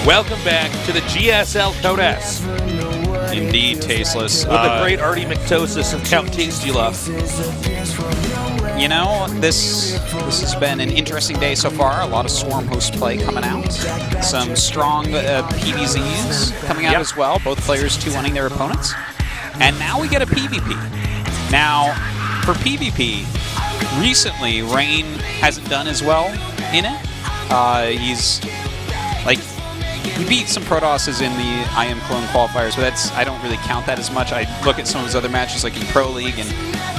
Welcome back to the GSL Code S. Indeed, tasteless. With the great Artie McTosis and Count Tastula. You know, this has been an interesting day so far. A lot of Swarm host play coming out. Some strong PvZs coming out as well. Both players 2-1ing their opponents. And now we get a PvP. Now, for PvP, recently, Rain hasn't done as well in it. He's, like, he beat some Protosses in the I Am Clone qualifiers, but I don't really count that as much. I look at some of his other matches, like in Pro League, and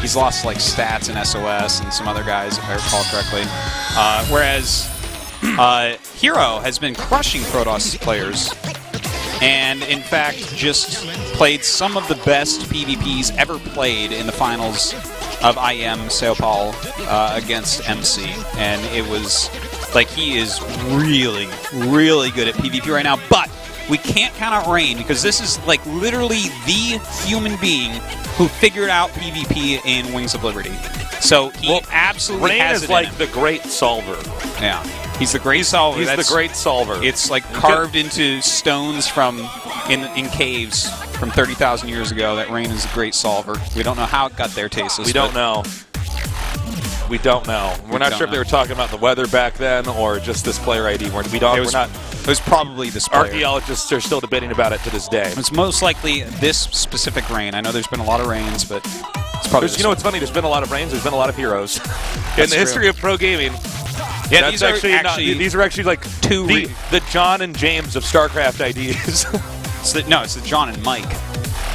he's lost like stats in SOS and some other guys, if I recall correctly. Whereas Hero has been crushing Protoss players, and in fact just played some of the best PvPs ever played in the finals of IM Sao Paulo against MC, and it was like he is really, really good at PvP right now. But we can't count out Rain because this is like literally the human being who figured out PvP in Wings of Liberty. So he absolutely Rain has is it like in him. the great solver. Yeah, he's the great solver. He's the great solver. It's like carved into stones from in caves from 30,000 years ago that Rain is a great solver. We don't know how it got there, Tasteless. We don't know. We don't know. We're not sure if they were talking about the weather back then or just this player ID. We're not. It was probably this player. Archaeologists are still debating about it to this day. It's most likely this specific Rain. I know there's been a lot of Rains, but it's probably you know what's funny? There's been a lot of Rains. There's been a lot of heroes in the history of pro gaming. Yeah, these are actually like the John and James of StarCraft IDs. No, it's the John and Mike.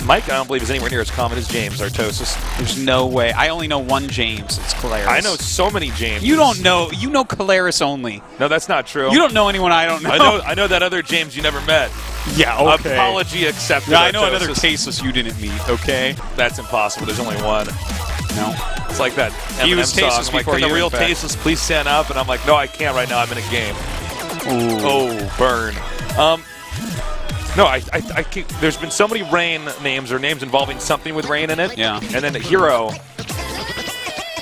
Mike, I don't believe is anywhere near as common as James Artosis. There's no way. I only know one James. It's Calaris. I know so many James. You don't know. You know Calaris only. No, that's not true. You don't know anyone I don't know. I know that other James you never met. Yeah, okay. Apology accepted. Yeah, I know another Tasteless you didn't meet, okay? That's impossible. There's only one. No. It's like that He was Eminem Tasteless song. Like, before can you, the real in fact. Tasteless please stand up? And I'm like, no, I can't right now. I'm in a game. Ooh. Oh, burn. No, there's been so many Rain names or names involving something with Rain in it. Yeah. And then the Hero.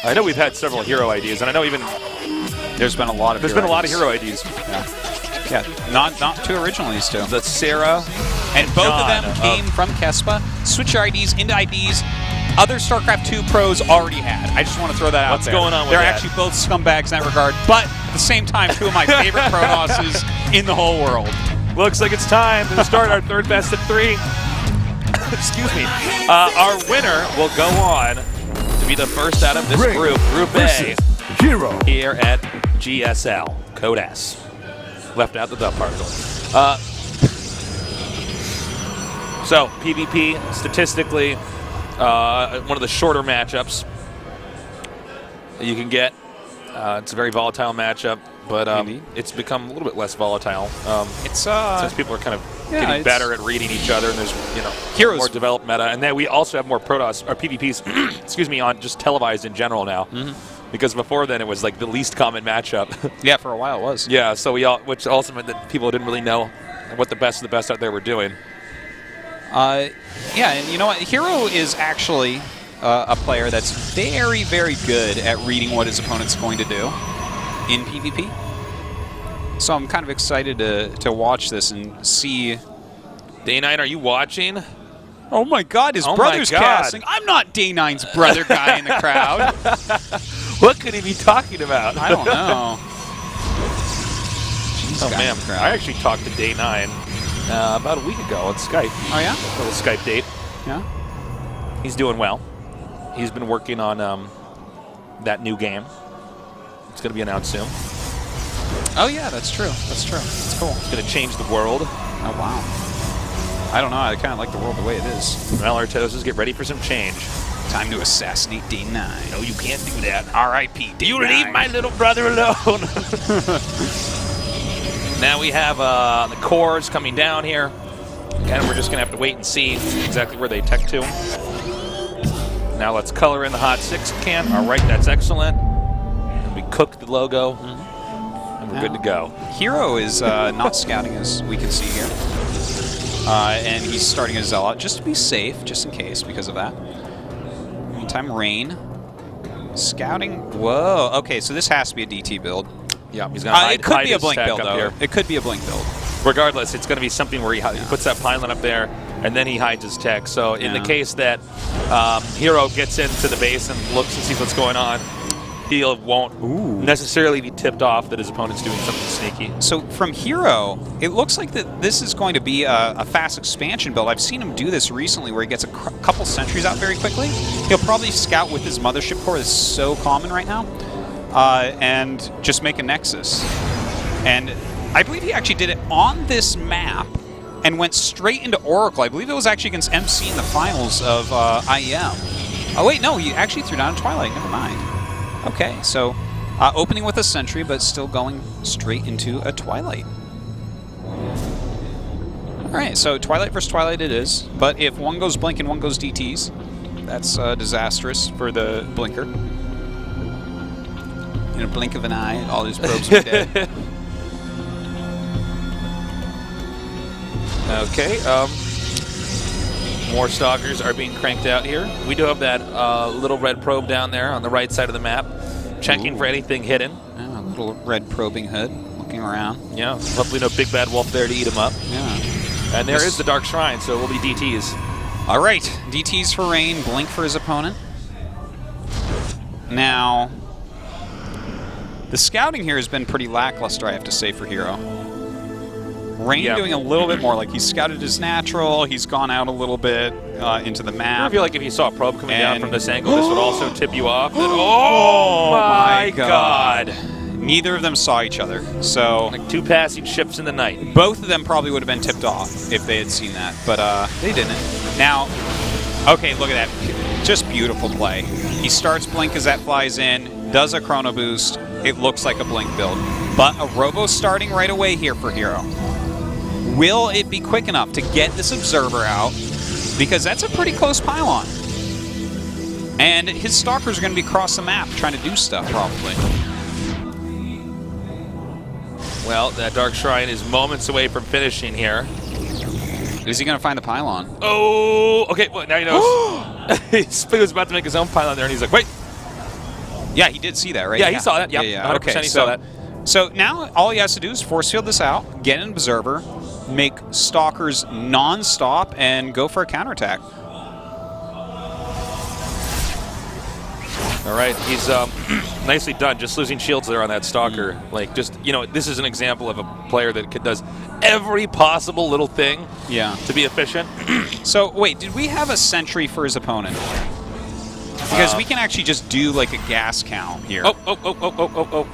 I know we've had several Hero IDs, and I know even there's been a lot of Hero IDs. Yeah, not too original, these two. The Sarah and both of them came from Kespa. Switch your IDs into IDs other StarCraft II pros already had. I just want to throw that out What's there. going on with They're that? actually both scumbags in that regard, but at the same time, two of my favorite Protosses in the whole world. Looks like it's time to start our third best of three. Excuse me. Our winner will go on to be the first out of this group, Group A, Hero, here at GSL Code S. Left out the dub particle. So, PvP, statistically, one of the shorter matchups that you can get. It's a very volatile matchup, but it's become a little bit less volatile. Since people are kind of getting better at reading each other, and there's more developed meta, and then we also have more Protoss or PvPs. Excuse me, on just televised in general now, because before then it was like the least common matchup. Yeah, for a while it was. Yeah, so which also meant that people didn't really know what the best of the best out there were doing. Yeah, and you know what? Hero is actually a player that's very, very good at reading what his opponent's going to do in PvP. So I'm kind of excited to watch this and see. Day9, are you watching? Oh my God, his brother's casting. I'm not Day9's brother guy in the crowd. What could he be talking about? I don't know. Oh man, I actually talked to Day9 about a week ago on Skype. Oh yeah? A little Skype date. Yeah. He's doing well. He's been working on that new game. It's going to be announced soon. Oh yeah, that's true. That's true. That's cool. It's going to change the world. Oh wow. I don't know. I kind of like the world the way it is. Well, Artosis, get ready for some change. Time to assassinate D9. No, you can't do that. R.I.P. D9. You leave my little brother alone. Now we have the cores coming down here. And we're just going to have to wait and see exactly where they tech to. Now let's color in the Hot 6 can. All right, that's excellent. And we cook the logo. And we're good to go. Hero is not scouting, as we can see here. And he's starting a Zealot just to be safe, just in case, because of that. Meantime, Rain. Scouting. Whoa. Okay, so this has to be a DT build. Yeah, he's going to hide it could be a his blink tech build, up though. here. It could be a blink build. regardless, it's going to be something where he puts that pylon up there, and then he hides his tech. So in the case that Hero gets into the base and looks and sees what's going on, he won't necessarily be tipped off that his opponent's doing something sneaky. So from Hero, it looks like that this is going to be a fast expansion build. I've seen him do this recently where he gets a couple sentries out very quickly. He'll probably scout with his mothership core. It's so common right now. And just make a Nexus. And I believe he actually did it on this map and went straight into Oracle. I believe it was actually against MC in the finals of IEM. Oh wait, no, he actually threw down a Twilight. Never mind. Okay, so opening with a sentry, but still going straight into a Twilight. All right, so Twilight versus Twilight it is. But if one goes Blink and one goes DTs, that's disastrous for the Blinker. In a blink of an eye, all his probes will be dead. Okay, more Stalkers are being cranked out here. We do have that little red probe down there on the right side of the map, checking for anything hidden. Yeah, a little red probing hood, looking around. Yeah, hopefully no big bad wolf there to eat him up. Yeah. And there is the Dark Shrine, so it will be DTs. All right, DTs for Rain, Blink for his opponent. Now, the scouting here has been pretty lackluster, I have to say, for Hero. Rain doing a little bit more, like he's scouted his natural, he's gone out a little bit into the map. I feel like if you saw a probe coming down from this angle, this would also tip you off. That, oh my god! Neither of them saw each other, so... Like two passing ships in the night. Both of them probably would have been tipped off if they had seen that, but they didn't. Now, okay, look at that. Just beautiful play. He starts Blink as that flies in, does a Chrono Boost. It looks like a Blink build. But a Robo starting right away here for Hero. Will it be quick enough to get this Observer out? Because that's a pretty close pylon. And his Stalkers are going to be across the map trying to do stuff, probably. Well, that Dark Shrine is moments away from finishing here. Is he going to find the pylon? Oh, okay. Well, now he knows. He was about to make his own pylon there, and he's like, wait. Yeah, he did see that, right? Yeah, he saw that. Yeah, 100% okay, he saw that. So now all he has to do is force field this out, get an Observer, make Stalkers non-stop, and go for a counterattack. All right, he's nicely done. Just losing shields there on that Stalker. Like, just, you know, this is an example of a player that does every possible little thing to be efficient. So, wait, did we have a sentry for his opponent? Because we can actually just do, like, a gas count here. Oh.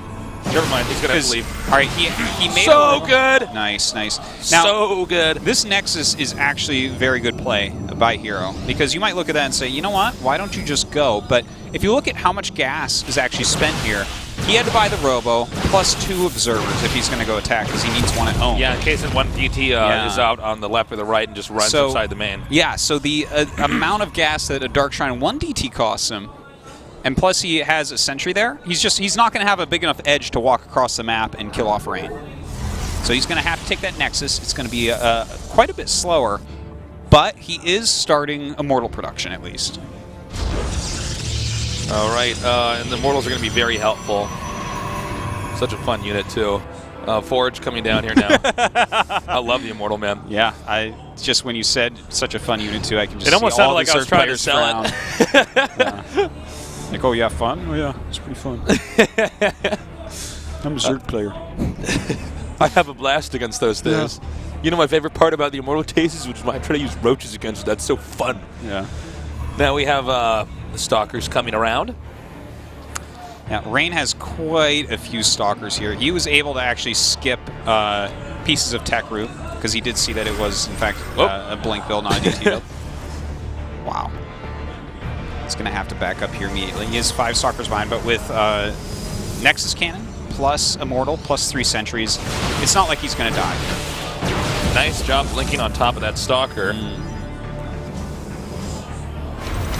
Never mind, he's going to have to leave. All right, he made so good. Nice. Now, so good. This Nexus is actually very good play by Hero, because you might look at that and say, you know what, why don't you just go? But if you look at how much gas is actually spent here, he had to buy the Robo plus 2 Observers if he's going to go attack, because he needs one at home. Yeah, in case one DT is out on the left or the right and just runs inside the main. Yeah, so the amount of gas that a Dark Shrine 1 DT costs him, and plus he has a sentry there, he's not going to have a big enough edge to walk across the map and kill off Rain. So he's going to have to take that Nexus. It's going to be quite a bit slower, but he is starting Immortal production at least. All right, and the Immortals are going to be very helpful. Such a fun unit, too. Forge coming down here now. I love the Immortal, man. Yeah, just when you said such a fun unit, too, I can just see almost all sounded like I was trying to sell it. Like, oh, yeah, fun? Oh, yeah, it's pretty fun. I'm a Zerg player. I have a blast against those things. Yeah. You know my favorite part about the Immortal cases, which is when I try to use roaches against that's so fun. Yeah. Now we have the Stalkers coming around. Yeah, Rain has quite a few Stalkers here. He was able to actually skip pieces of tech route, because he did see that it was, in fact, a Blink build, not a DT build. Wow. He's going to have to back up here immediately. He has 5 Stalkers behind, but with Nexus Cannon plus Immortal plus 3 sentries, it's not like he's going to die. Nice job blinking on top of that Stalker.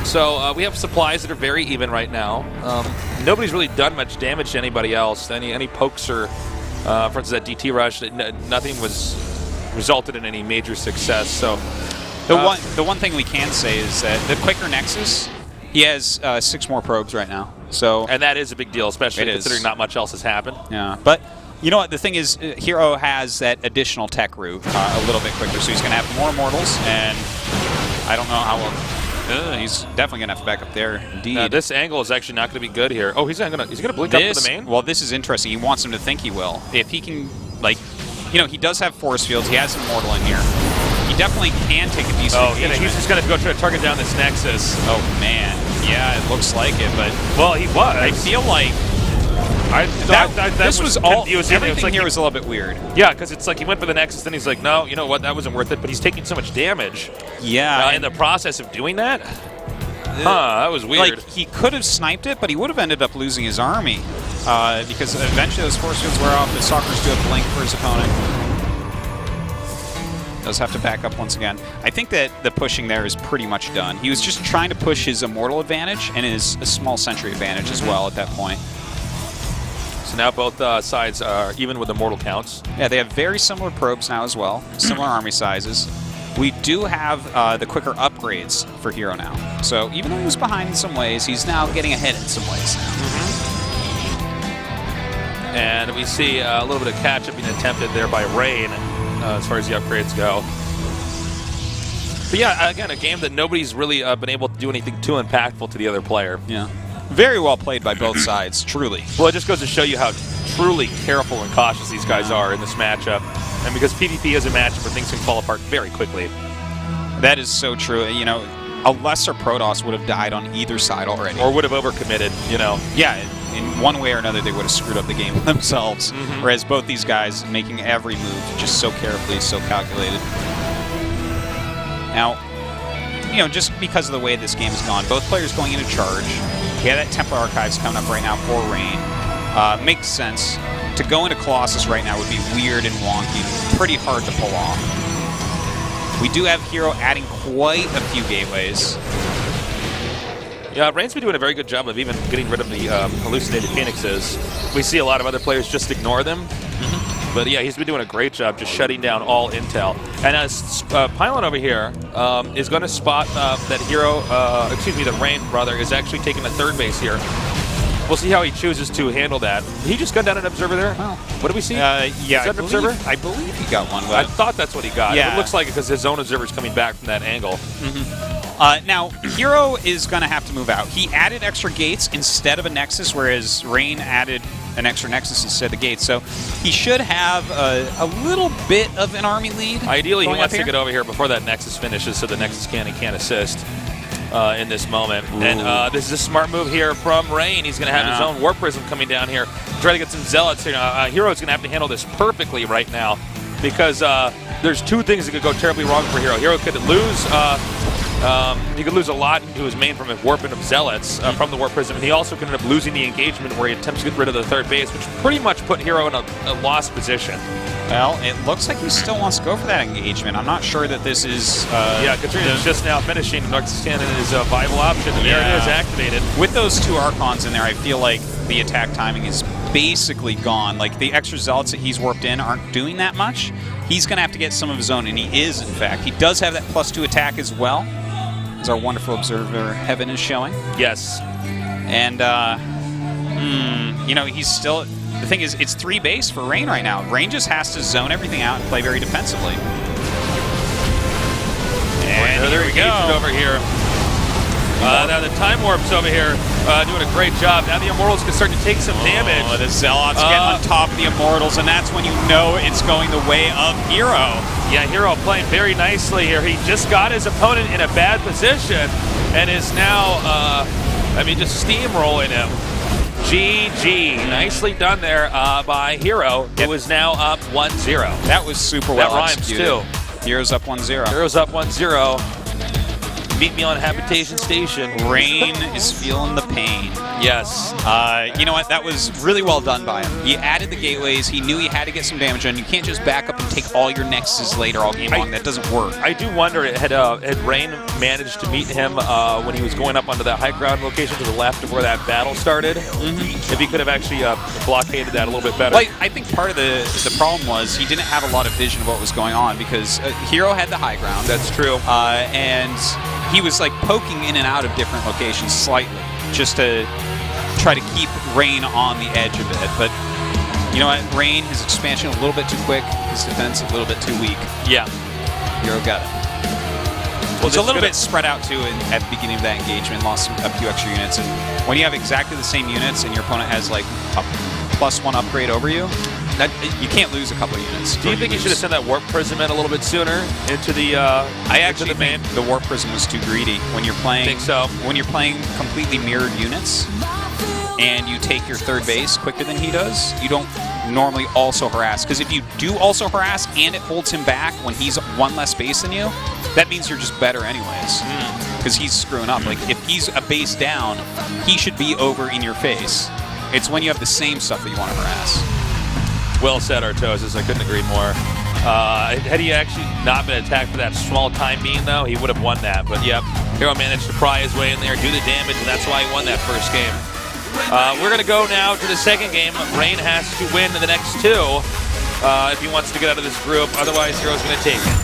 So we have supplies that are very even right now. Nobody's really done much damage to anybody else. Any pokes or, for instance, that DT rush, nothing was resulted in any major success. So the one thing we can say is that the quicker Nexus, he has 6 more probes right now. So and that is a big deal, especially considering not much else has happened. Yeah, but You know what? The thing is, Hero has that additional tech route a little bit quicker, so he's going to have more Immortals, and I don't know how well. He's definitely going to have to back up there. Indeed. This angle is actually not going to be good here. Oh, he's gonna blink up to the main? Well, this is interesting. He wants him to think he will. If he can, like, you know, he does have force fields. He has an Immortal in here. He definitely can take a decent engagement. He's just going to go try to target down this Nexus. Oh, man. Yeah, it looks like it, but... Well, he was. I feel like... This was all... Everything here was a little bit weird. Yeah, because it's like he went for the Nexus, then he's like, no, you know what, that wasn't worth it, but he's taking so much damage. Yeah. In the process of doing that? That was weird. Like, he could have sniped it, but he would have ended up losing his army. Because eventually those force fields wear off, the Stalkers do have blink for his opponent. Does have to back up once again. I think that the pushing there is pretty much done. He was just trying to push his Immortal advantage and his small sentry advantage as well at that point. So now both sides are even with Immortal counts. Yeah, they have very similar probes now as well, similar army sizes. We do have the quicker upgrades for Hero now. So even though he was behind in some ways, he's now getting ahead in some ways now. And we see a little bit of catch-up being attempted there by Rain as far as the upgrades go. But yeah, again, a game that nobody's really been able to do anything too impactful to the other player. Yeah. Very well played by both sides, truly. Well, it just goes to show you how truly careful and cautious these guys are in this matchup. And because PvP is a matchup where things can fall apart very quickly. That is so true. You know, a lesser Protoss would have died on either side already. Or would have overcommitted, you know. Yeah, in one way or another, they would have screwed up the game themselves. Whereas both these guys making every move just so carefully, so calculated. Now, you know, just because of the way this game has gone, both players going into charge. Yeah, that Templar Archives coming up right now for Rain. Makes sense. To go into Colossus right now would be weird and wonky, pretty hard to pull off. We do have Hero adding quite a few gateways. Yeah, Rain's been doing a very good job of even getting rid of the hallucinated Phoenixes. We see a lot of other players just ignore them. But yeah, he's been doing a great job just shutting down all intel. And as Pylon over here is going to spot that Hero, that Rain, rather, is actually taking a third base here. We'll see how he chooses to handle that. Did he just gun down an observer there? Oh. What do we see? Yeah, is that an observer? I believe he got one. I thought that's what he got. Yeah. It looks like it because his own observer's coming back from that angle. Now, Hero is going to have to move out. He added extra gates instead of a Nexus, whereas Rain added an extra Nexus instead of the gates. So he should have a little bit of an army lead. Ideally, he wants to get over here before that Nexus finishes so the Nexus can't assist in this moment. Ooh. And this is a smart move here from Rain. He's going to have his own Warp Prism coming down here. Try to get some Zealots here. Hero's going to have to handle this perfectly right now because there's two things that could go terribly wrong for Hero. Hero could lose... he could lose a lot into his main from his warping of Zealots from the Warp Prism, and he also could end up losing the engagement where he attempts to get rid of the third base, which pretty much put Hero in a lost position. Well, it looks like he still wants to go for that engagement. I'm not sure that this is... yeah, Katrina's just now finishing. Nexus Cannon is a viable option, and there it is, activated. With those two Archons in there, I feel like the attack timing is basically gone. Like, the extra Zealots that he's warped in aren't doing that much. He's going to have to get some of his own, and he is, in fact. He does have that +2 attack as well, as our wonderful observer Heaven is showing. Yes. And, you know, he's still... The thing is, it's 3 base for Rain right now. Rain just has to zone everything out and play very defensively. And there we go. Over here. Now the Time Warp's over here doing a great job. Now the Immortals can start to take some damage. The Zealots get on top of the Immortals, and that's when you know it's going the way of Hero. Yeah, Hero playing very nicely here. He just got his opponent in a bad position and is now, just steamrolling him. GG. Nicely done there by Hero, who is now up 1-0. That was super well executed. That rhymes, too. Hero's up 1-0. Hero's up 1-0. Meet me on Habitation Station. Rain is feeling the pain. Yes. You know what? That was really well done by him. He added the gateways. He knew he had to get some damage on. You can't just back up and take all your Nexuses later all game long. That doesn't work. I do wonder, had Rain managed to meet him when he was going up onto that high ground location to the left of where that battle started, if he could have actually blockaded that a little bit better. Well, I think part of the problem was he didn't have a lot of vision of what was going on because Hero had the high ground. That's true. And he was like poking in and out of different locations slightly just to try to keep Rain on the edge of it. But You know what? Rain, his expansion a little bit too quick. His defense a little bit too weak. Yeah. Hero got it. Well, it's a little bit spread out, too, at the beginning of that engagement. Lost a few extra units. And when you have exactly the same units and your opponent has, like, a +1 upgrade over you, you can't lose a couple of units. Do you think you should have sent that Warp Prism in a little bit sooner into the I actually think the Warp Prism was too greedy. When you're playing, think so. When you're playing completely mirrored units and you take your third base quicker than he does, you don't normally also harass. Because if you do also harass and it holds him back when he's 1 less base than you, that means you're just better anyways. Because he's screwing up. Like, if he's a base down, he should be over in your face. It's when you have the same stuff that you want to harass. Well said, Artosis. I couldn't agree more. Had he actually not been attacked for that small time being, though, he would have won that. But, yep, Hero managed to pry his way in there, do the damage, and that's why he won that first game. We're going to go now to the second game. Rain has to win the next 2 if he wants to get out of this group. Otherwise, Hero's going to take it.